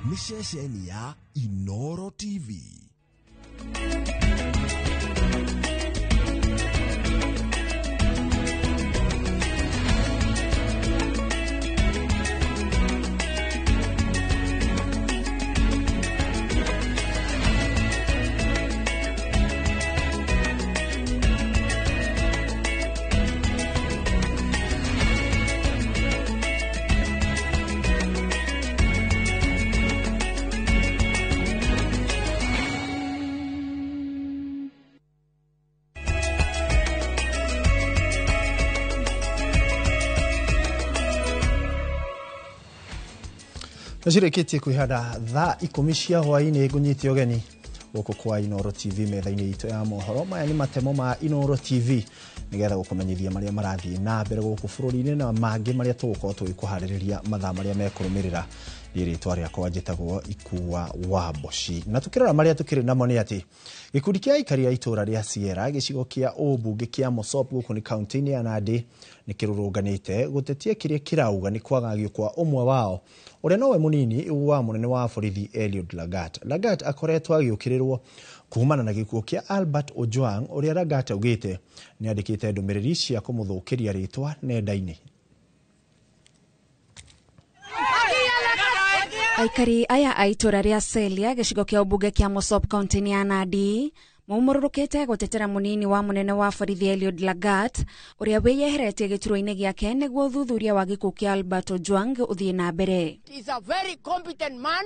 nĩ ceceni ya Inooro TV. Nacireketie kwihada thaa 10 cia hwaini ngunyite ogeni goko kwa Inooro TV metha-ini itu ya mohoro maya ni matemo ma Inooro TV nigetha gukumenyithia maria marathie na mbere goko bururi-ini na mangi maria tugukorwo tugikuhaririria mathaa maria mekurumirira ritwa riakwa njitagwo Ikuwa wa Boshi na tukirora maria tukiri namo ni ati gikundi kia aikari ya itura ria Sierra gicigo kia Obunge kia Mosop guku ni kaunti ya Nandi nikirurunganite gutetia kiria kirauga ni kwagagio kwa umwe wao uria nowe munini wa munene wa borithi Eliud Lagat. Lagat akoretwo agiukirirwo kumana na gikuo kia Albert Ojwang uria Lagat augite ni andikite ndumiriri cia kumuthukiria ritwa nenda-ini. Aikari aya aitura ria Celia gicigo kia Obunge kia Mosop kaunti ya Nandi maumururukite gutetera munini wa munene wa borithi Eliud Lagat uria weyeheretie gituro-ini giake niguo thuthuria wa gikuo kia Albert Ojwang uthie na mbere. He is a very competent man.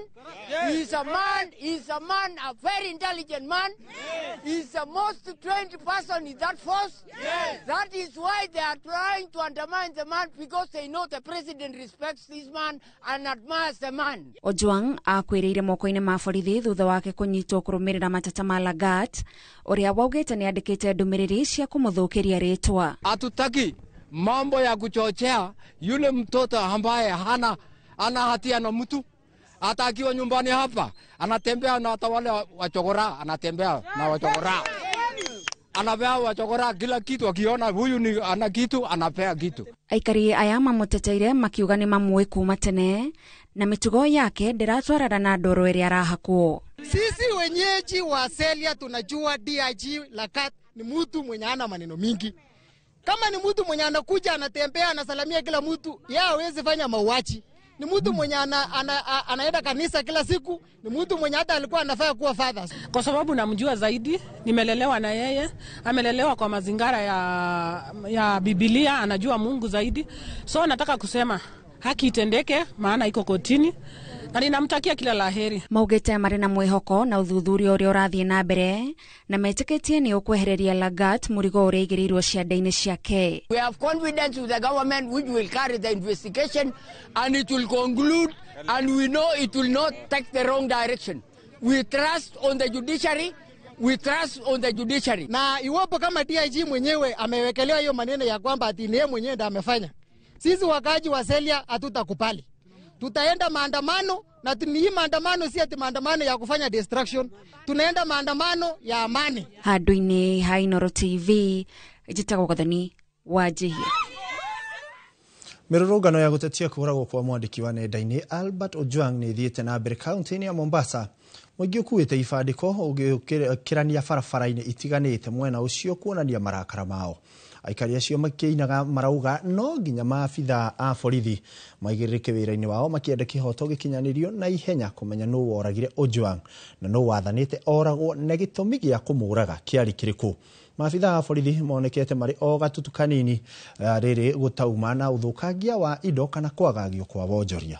Yes. He is a man, a very intelligent man. Yes. He is the most trained person in that force. Yes. That is why they are trying to undermine the man, because they know the president respects this man and admires the man. Ojwang akwiriire moko-ini ma borithi thutha wake kunyitwo kurumirira matata ma Lagat uria waugite ni andikite ndumiriri cia kumuthukiria ritwa. Hatutaki mambo ya kuchochea yule mtoto ambaye hana hatia na mtu. Hata akiwa nyumbani hapa anatembea na hata wale wachokora, anatembea na wachokora. Anapea wachokora kila kitu, akiona huyu ni ana kitu anapea kitu. Aikari aya mamuteteire makiuga ni mamwe kuma tene na mitugo yake ndiratwarana na ndoro iria arahakwo. Sisi wenyeji wa Celia tunajua DIG Lagat ni mtu mwenye ana maneno mingi. Kama ni mtu mwenye anakuja anatembea anasalamia kila mtu, yeye hawezi fanya mauaji. Ni mtu mwenye anaenda kanisa kila siku, ni mtu mwenye hata alikuwa anafaa kuwa father. Kwa sababu namjua zaidi, nimelelewa na yeye, amelelewa kwa mazingara ya Biblia, anajua Mungu zaidi. So nataka kusema haki itendeke, maana iko kotini. Na ninamtakia kila laheri. Maugite marina mwihoko na uthuthuria uria urathie na mbere na metiketie ni ukwehereria Lagat murigo uria igirirwo ciande-ini ciake. We have confidence with the government which will carry the investigation and it will conclude, and we know it will not take the wrong direction. We trust on the judiciary. We trust on the judiciary. Na iwapo kama DIG mwenyewe amewekelewa hiyo maneno ya kwamba ati ni yeye mwenyewe ndiye amefanya, sisi wakaji wa Celia hatutakubali. Tutaenda maandamano, na hii maandamano si ati maandamano ya kufanya destruction. Tunaenda maandamano ya amani. Handu-ini ha Inooro TV ijitagwo Gathoni Wanjihia. Mirurungano ya gutetia kuragwo kwa mwandiki wa nenda-ini Albert Ojwang ni thiete na mbere kaunti ya Mombasa. Mwingi ukuite ifandiko ugikirania barabara-ini itiganite mwena ucio kuonania marakara mao. Aikari acio makiinaga marauga no nginya maabitha a borithi maigirike wira-ini wao makienda kihoto gikinyanirio na ihenya kumenya no woragire Ojwang na no wathanite oragwo na gitumi gia kumuraga kiari kiriku. Maabitha a borithi monekete mari o gatutu kanini riri gutauma na uthukangia wa indo kana kwagagio kwa wonjoria.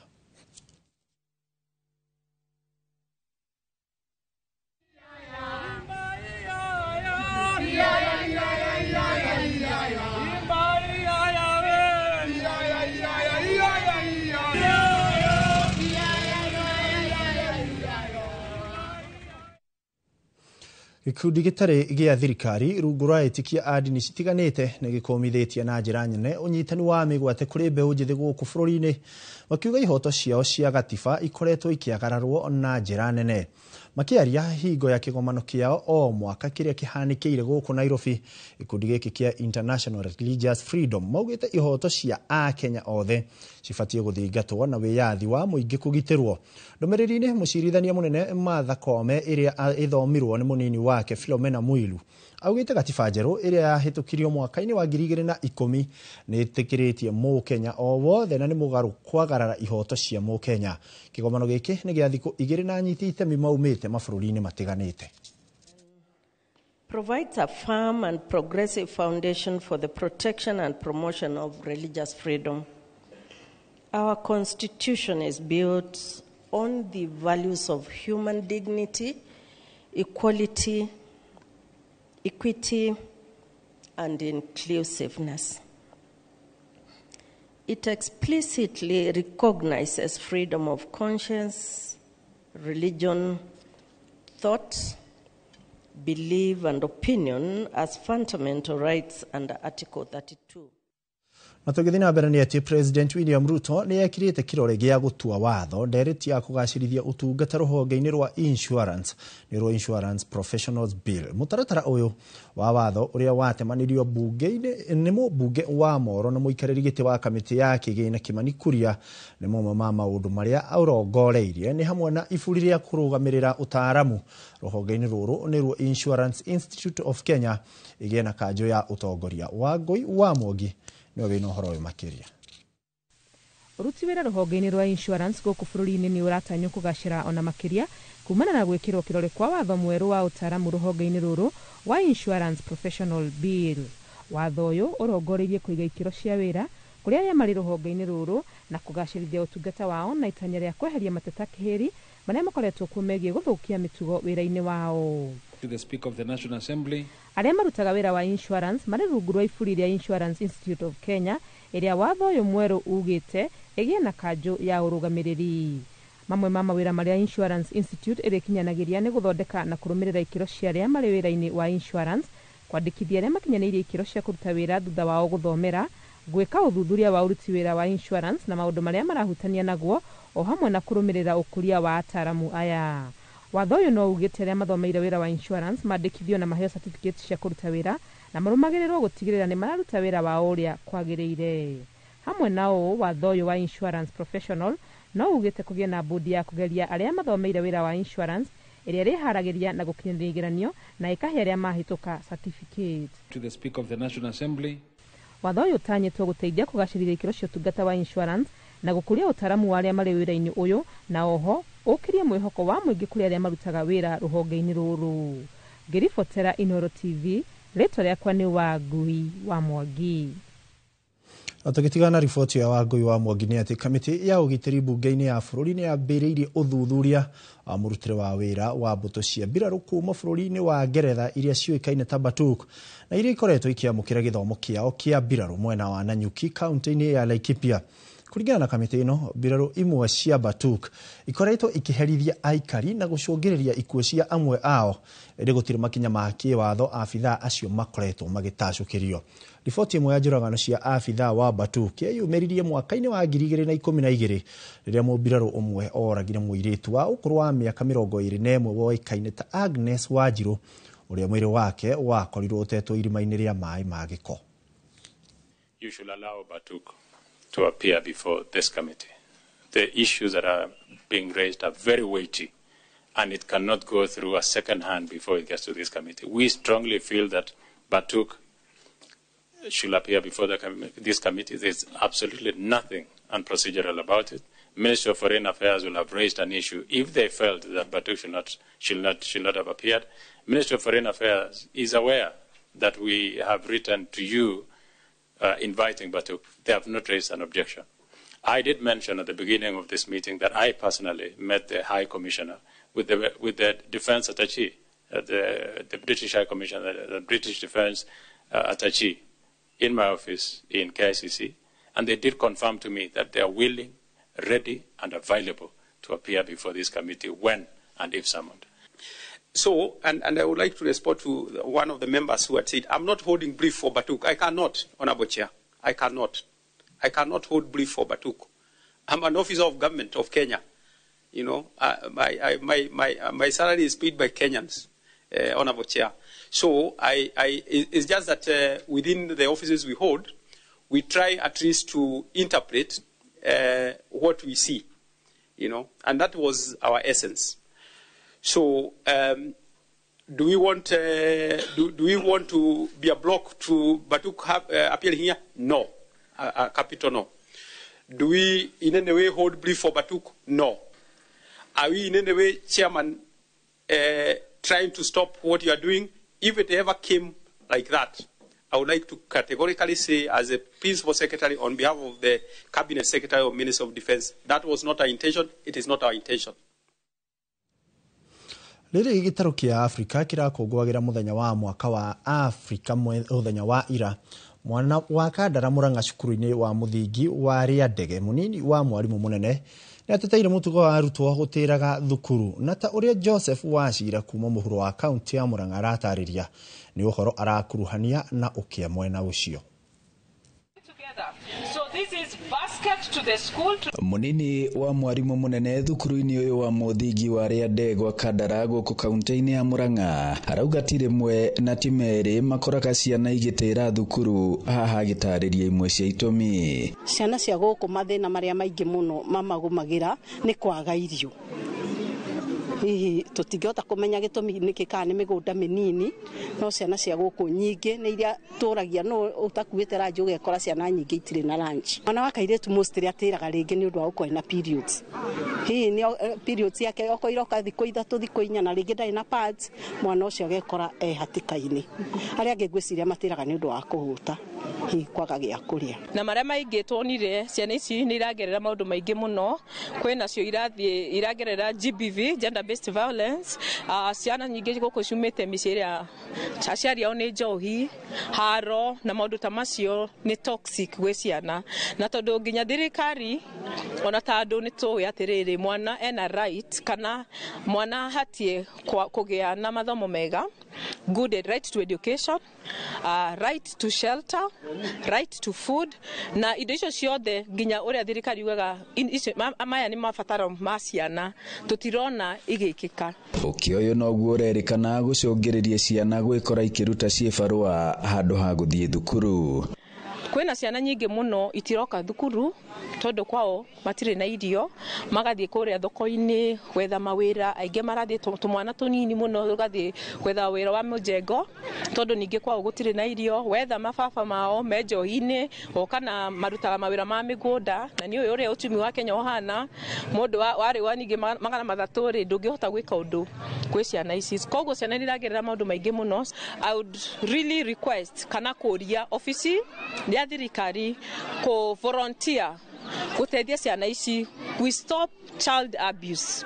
Gikundi gitari gia thirikari rungu rwa itikia adini citiganite ni gikomithitie na njira nyene unyitani wa migwate kuri mbeu njithi guku bururi-ini makiuga ihoto ciao cia gatiba ikoretwo ikiagararwo na njĩra nene. Makiaria hingo ya kĩgomano kĩao o mwaka kĩrĩa kĩhanĩkĩire gũkũ Nairobi, gĩkundi gĩkĩ kĩa International Religious Freedom maugĩte ihoto cia Akenya othe cibatie gũthingatwo na wĩyathi wa mũingĩ kũgitĩrwo. Ndũmĩrĩri-inĩ mũcirithania mũnene Martha Koome ĩrĩa ĩthomirwo nĩ mũnini wake Philomena Mwilu augĩte gatiba njerũ ĩrĩa yahĩtũkirio mwaka-inĩ wa 2010 nĩ ĩtĩkĩrĩtie Mũkenya o wothe na nĩ mũgarũ kwagarara ihoto cia Mũkenya. Kĩgomano gĩkĩ nĩ gĩa thikũ 2 na anyiti itemi maumĩte mabũrũri-inĩ matiganĩte. Provides a firm and progressive foundation for the protection and promotion of religious freedom. Our constitution is built on the values of human dignity, equality, equity, and inclusiveness. It explicitly recognizes freedom of conscience, religion, thought, belief, and opinion as fundamental rights under Article 32. Na tũgĩthiĩ na mbere nĩ atĩ President William Ruto nĩ ekĩrĩte kĩrore gĩa gũtua watho ndereti ya kũgacĩrithia ũtungata rũhonge-inĩ rwa insurance nĩ rwa Insurance Professionals Bill. Mũtaratara ũyũ wa watho ũrĩa watemanirio bunge-inĩ nĩ mũmbunge wa Moro na mũikarĩri gĩtĩ wa kamĩtĩ ya kĩgĩna Kimani Kuria nĩ mamwe ma maũndũ marĩa arongoreirie nĩ hamwe na iburi rĩa kũrũgamĩrĩra ũtaaramu rũhonge-inĩ rũrũ nĩ rwa Insurance Institute of Kenya ĩgĩe na kanjũ ya ũtongoria. Wangũi wa Mwangi nĩ wĩna ũhoro ũyũ makĩria. Ũruti wĩra rũhonge-inĩ rwa insurance gũkũ bũrũri-inĩ nĩ ũratanywo kũgacĩra ona makĩria kumana na gwĩkĩrwo kĩrore kwa watho mwerũ wa ũtaaramu rũhonge-inĩ rũrũ wa Insurance Professional Bill. Watho ũyũ ũrongoreirie kũiga ikĩro cia wĩra kũrĩa arĩa marĩ rũhonge-inĩ rũrũ na kũgacĩrithia ũtungata wao na itanya rĩa kweheria mateta kĩhĩri marĩa makoretwo kuo megiĩ gũthũkia mĩtugo wĩra-inĩ wao. To the Speaker of the National Assembly. Arĩa marutaga wĩra wa insurance marĩ rungu rwa iburi rĩa Insurance Institute of Kenya ĩrĩa watho ũyũ mwerũ ugĩte ĩgĩe na kanjũ ya ũrũgamĩrĩri. Mamwe ma mawĩra marĩa Insurance Institute ĩrĩkinyanagĩria nĩ gũthondeka na kũrũmĩrĩra ikĩro cia arĩa marĩ wĩra-inĩ wa insurance, kwandĩkithia arĩa makinyanĩirie ikĩro cia kũruta wĩra thutha wao gũthomera, gwĩka ũthuthuria wa ũruti wĩra wa insurance na maũndũ marĩa marahutania naguo, o hamwe na kũrũmĩrĩra ũkũria wa ataaramu aya. Watho ũyũ no ugĩte arĩa mathomeire wĩra wa insurance mandĩkithio na maheo certificate cia kũruta wĩra na marũmagĩrĩrwo gũtigĩrĩra nĩ mararuta wĩra wao ũrĩa kwagĩrĩire. Hamwe nao watho ũyũ wa Insurance Professional no ugĩte kũgĩa na bodi ya kũgeria arĩa mathomeire wĩra wa insurance ĩrĩa ĩrĩharagĩria na gũkinyanĩria igeranio na ĩkahe arĩa mahĩtũka certificate. To the Speaker of the National Assembly. Watho ũyũ ũtanyĩtwo gũteithia kũgacĩrithia ikĩro cia ũtungata wa insurance na gũkũria ũtaaramu wa arĩa marĩ wĩra-inĩ ũyũ na oho ũkĩrie mwĩhoko wa mũingĩ kũrĩ arĩa marutaga wĩra rũhonge-inĩ rũrũ. Ngĩribotera Inooro TV, rĩtwa rĩakwa nĩ Wangui wa Mwangi. Tũgĩtigana riboti ya Wangui wa Mwangi nĩ atĩ kamĩtĩ ya ũgitĩri bunge-inĩ ya bũrũri nĩ yambĩrĩirie ũthuthuria wa mũrutĩre wa wĩra wa mbũtũ cia mbirarũ kuuma bũrũri-inĩ wa Ngeretha iria ciũĩkaine ta Batuk na iria ikoretwo ikĩamũkĩra gĩthomo kĩao kĩa mbirarũ mwena wa Nanyuki kaunti-inĩ ya Laikipia. Kũringana na kamĩtĩ ĩno, mbirarũ imwe cia Batuk ikoretwo ikĩherithia aikari na gũcũngĩrĩria ikuũ cia amwe ao ĩrĩ gũtirĩ makinya ma kĩwatho abithaa acio makoretwo magĩtacũkĩrio. Riboti ĩmwe ya njũragano cia abithaa wa Batuk yumĩririe mwaka-inĩ wa 2012 rĩrĩa mũmbirarũ ũmwe oragire mũirĩtu wa ũkũrũ wa mĩaka 21 woĩkaine ta Agnes Wanjiru ũrĩa mwĩrĩ wake wakorirwo ũtetwo irima-inĩ rĩa maĩ ma gĩko. You should allow Batuk to appear before this committee. The issues that are being raised are very weighty, and it cannot go through a second hand before it gets to this committee. We strongly feel that Batuk should appear before this committee. There's absolutely nothing unprocedural about it. Ministry of Foreign Affairs will have raised an issue if they felt that Batuk should not have appeared. Ministry of Foreign Affairs is aware that we have written to you inviting Batuk. They have not raised an objection. I did mention at the beginning of this meeting that I personally met the High Commissioner with the Defence Attaché, the British High Commissioner, the British Defence Attaché, in my office in KICC, and they did confirm to me that they are willing, ready, and available to appear before this committee when and if summoned. So, and I would like to respond to one of the members who had said, I'm not holding brief for Batuk. I cannot, Honorable Chair. I cannot hold brief for Batuk. I'm an officer of government of Kenya. You know, my salary is paid by Kenyans, Honorable Chair. So it's just that within the offices we hold, we try at least to interpret what we see, you know, and that was our essence. So, do we want to be a block to Batuk appeal here? No, capital no. Do we in any way hold brief for Batuk? No. Are we in any way, Chairman, trying to stop what you are doing? If it ever came like that, I would like to categorically say, as a principal secretary on behalf of the Cabinet Secretary or Minister of Defense, that was not our intention. It is not our intention. Rĩrĩ gĩtarũ kĩa Afrika kĩrakũngũagĩra mũthenya wa mwaka wa Afrika mũthenya wa ira mwana wa Kandara Mũrang'a cukuru-inĩ wa mũthingi wa Rĩandege mũnini wa mwarimũ mũnene nĩateteire mũtugo wa arutwo gũtĩraga thukuru na ta ũrĩa Joseph Wachira kuma mũhuro wa kaunti ya Mũrang'a aratarĩria nĩ ũhoro arakuruhania na ũkĩa mwena ũcio. Munini wa mwarimu munene thukuru-inĩ ũyũ wa mũthingi wa Rĩandege Kandara gũkũ kaunti-inĩ ya Mũrang'a arauga ti rĩmwe na ti merĩ makoraga ciana igĩtĩra thukuru haha gĩtarĩria imwe cia itũmi. Ciana cia gũkũ mathĩna marĩa maingĩ mũno mamagũmagĩra nĩ kwaga irio. Hihi tutingĩhota kũmenya gĩtũmi nĩkĩ kana nĩ mĩgũnda mĩnini no ciana cia gũkũ nyingĩ nĩ iria tũragia no utakuĩte ranji ũgekora ciana nyingĩ itirĩ na ranji. Mwana wa kairĩtu mostly atĩraga rĩngĩ nĩ ũndũ wa gũkorwo na periods. Hihi nĩ periods yake okoiroka thikũ ithatũ thikũ inya na rĩngĩ ndarĩ na pads mwana ũcio agekora hatĩka-inĩ. Arĩa angĩ ngwĩciria matĩraga nĩ ũndũ wa kũhũta hihi kwaga gĩa kũrĩa. Na marĩa maingĩ tuonire ciana ici nĩ iragerera maũndũ maingĩ mũno kwĩna cio iragerera GBV gender based violence ciana nyingĩ gũkũ ciumĩte mĩciĩ ĩrĩa aciari ao nĩ njohi haro na maũndũ ta macio nĩ toxic gwĩ ciana na tondũ nginya thirikari ona ta andũ nĩ tũĩ atĩrĩrĩ mwana ena right kana mwana hatie kũgĩa na mathomo mega good right to education right to shelter right to food na indo icio ciothe nginya ũrĩa thirikari ugaga maya nĩ mabataro ma ciana tutirona igĩkĩka. Ũkĩoyo noguo ũrerĩkana gũcũngĩrĩria ciana gwĩkora ikĩruta ciĩbarũa handũ ha gũthiĩ thukuru. Kwĩna ciana nyingĩ mũno itiroka thukuru tondũ kwao matirĩ na irio magathiĩ kũrĩa thoko-inĩ gwetha mawĩra aingĩ marathiĩ tũmwana tũnini mũno ũgathiĩ gwetha wĩra wa mũjengo tondũ ningĩ kwao gũtirĩ na irio wetha mababa mao me njohi-inĩ o kana marutaga mawĩra ma mĩgũnda na nĩ ũyũ ũrĩa ũtumi wa Kenya ũhana mũndũ warĩ wa ningĩ magana mathatũ rĩ ndũngĩhota gwĩka ũndũ kwĩ ciana ici koguo ciana nĩ iragerera maũndũ maingĩ mũno. I would really request kana kũria ofici ya thirikari ko volunteer guteithia ciana ici we stop child abuse.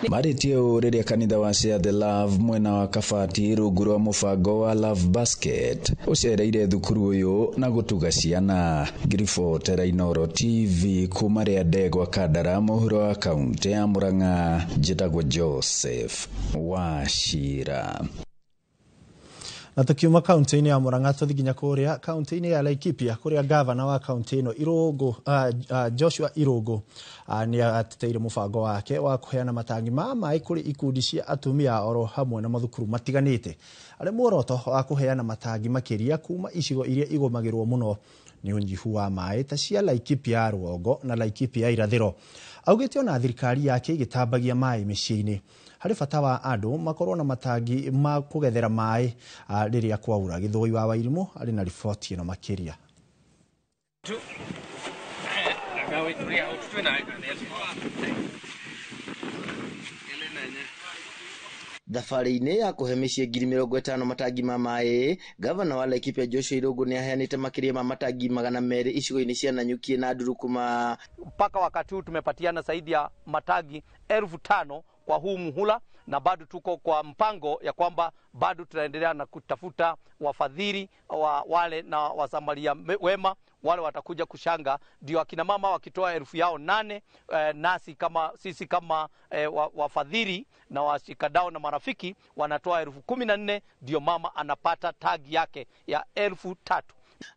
Marĩtie ũũ rĩrĩa kanitha wa Share the Love mwena wa Kabati rungu rwa mũbango wa Love Basket ũcereire thukuru ũyũ na gũtuga ciana. Ngiribotera Inooro TV kuma Rĩandege Kandara mũhuro wa kaunti ya Mũrang'a njĩtagwo Joseph Wachira. Na tukiuma kaunti-inĩ ya Mũrang'a tũthiĩ nginya kũrĩa kaunti-inĩ ya Laikipia kũrĩa gavana wa kaunti ĩno Irũngũ Joshua Irũngũ nĩ ateteire mũbango wake wa kũheana matangi ma maĩ kũrĩ ikundi cia atumia oro hamwe na mathukuru matiganĩte. Arĩ muoroto wa kũheana matangi makĩria kuma icigo iria igũmagĩrwo mũno nĩ ũnyihu wa maĩ ta cia Laikipia Rũgongo na Laikipia Irathĩro. Augĩte ona thirikari yake igĩtambagia maĩ mĩciĩ-inĩ harĩ bata wa andũ makorwo na matangi ma kũgethera maĩ rĩrĩa kwaura. Gĩthũi wa Wairimũ arĩ na riboti ĩno makĩria. Thabarĩ-inĩ ya kũhe mĩciĩ 50,000 matangi ma maĩ, gavana wa Laikipia Joshua Irũngũ nĩ aheanĩte makĩria ma matangi 200 icigo-inĩ cia Nanyuki na Ndurukuma. Mpaka wakati huu tumepatiana zaidi ya matangi 5,000 kwa huu muhula na bado tuko kwa mpango ya kwamba bado tunaendelea na kutafuta wafadhili wa wale na wasamaria wema wale watakuja kushanga ndio akina mama wakitoa 1,000 yao 8 nasi kama sisi kama wafadhili na washikadao na marafiki wanatoa 14,000 ndio mama anapata tagi yake ya 3,000.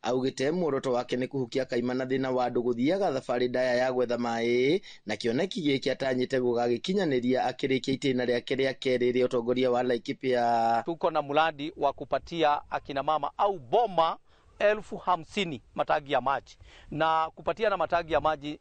Augite muoroto wake ni kuhukia kaimana thina wa andu guthiaga thabari ndaya ya gwetha mai na kioneki giki atanyite gugagikinyaniria akirikia itina riake ria keri ria utongoria wa Laikipia. Tuko na mradi wa kupatia akina mama au boma 50,000 matagi ya maji, na kupatia na matagi ya maji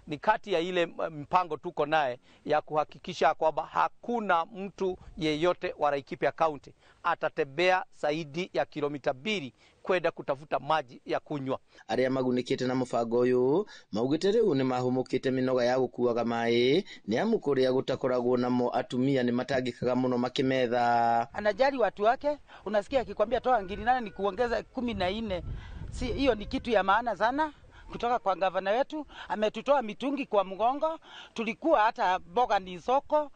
ni kati ya ile mpango tuko naye ya kuhakikisha kwamba hakuna mtu yeyote wa Laikipia County atatembea zaidi ya kilomita 2 kwenda kutafuta maji ya kunywa. Aria magunikite na mubango uyu maugite riu ni mahumukite minoga ya gukuaga mai ni amukuria gutakoragwo namo atumia ni matangikaga muno makimetha. Anajali watu wake, unasikia akikwambia toa 8,000 ni kuongeza 14. Si hiyo ni kitu ya maana sana kutoka kwa gavana wetu. Ametutoa mitungi kwa mgongo, tulikuwa hata boga ni soko.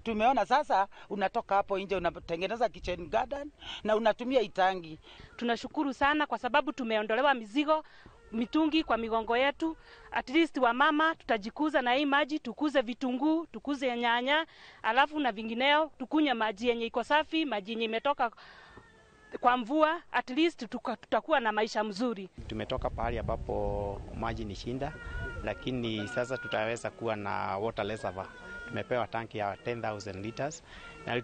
Tumeona sasa unatoka hapo nje unatengeneza kitchen garden na unatumia itangi. Tunashukuru sana kwa sababu tumeondolewa mitungi kwa migongo yetu. At least wa mama tutajikuza na hii maji, tukuze vitunguu, tukuze nyanya, alafu na vingineo tukunywe maji yenye iko safi, maji yenye imetoka kwa mvua. At least tutakuwa na maisha mzuri. Tumetoka pahali ambapo maji ni shinda, lakini sasa tutaweza kuwa na water reservoir. Tumepewa tanki ya 10,000 liters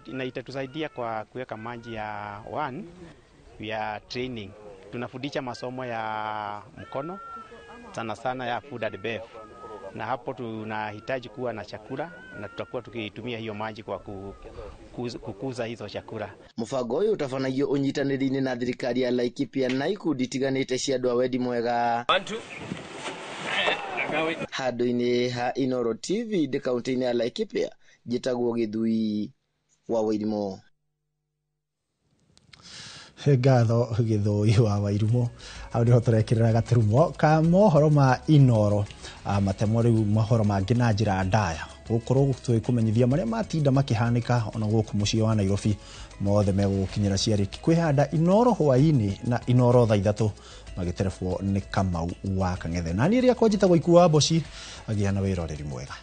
na itatusaidia kwa kuweka maji ya ya training. Tunafundisha masomo ya mkono sana sana ya food and bev, na hapo tunahitaji kuwa na chakula na tutakuwa tukitumia hiyo maji kwa kukuza hizo chakula. Mubango uyu utafanagio unyitaniri-ini na thirikari ya Laikipia na ikundi tiganite cia andu a wendi mwega. Handu-ini ha Inoro TV de kaunti-ini ya Laikipia jitagwo Githui wa Wairimu. Ngatho Githui wa Wairimu. Au niho turekirira gaturumo ka mohoro ma Inoro matemo riu mohoro mangi na njira ndaya gukorwo twikumenyithia maria matinda makihanika ona guku mucii wa Nairobi mothe megukinyira ciariki kwihanda Inoro hwaini na Inoro thaa 3 magiterefwo ni Kamau wa Kang'ethe. Nani ria kwa njitagwo Ikuwa Boci agiana wiroreri mwega.